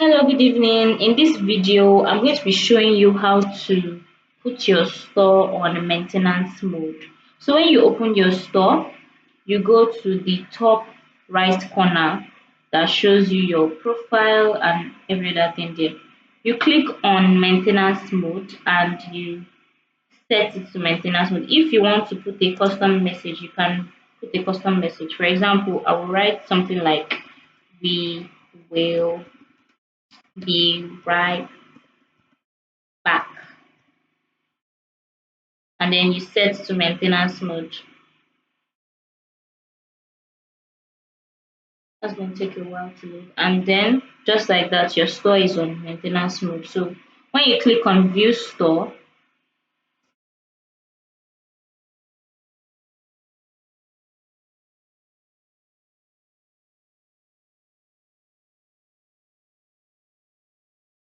Hello, good evening. In this video, I'm going to be showing you how to put your store on maintenance mode. So when you open your store, you go to the top right corner that shows you your profile and every other thing there. You click on maintenance mode and you set it to maintenance mode. If you want to put a custom message, you can put a custom message. For example, I will write something like, "We will be right back," and then you set to maintenance mode. That's going to take a while to load. And then just like that, your store is on maintenance mode. So when you click on view store,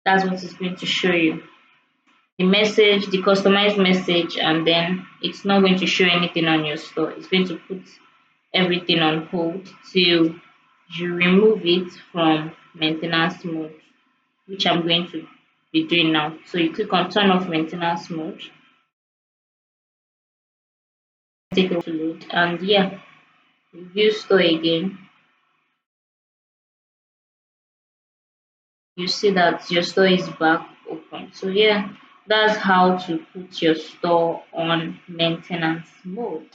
that's what it's going to show you. The message, the customized message, and then it's not going to show anything on your store. It's going to put everything on hold till you remove it from maintenance mode, which I'm going to be doing now. So you click on turn off maintenance mode, take a to load, and yeah, view store again. You see that your store is back open. So yeah, that's how to put your store on maintenance mode.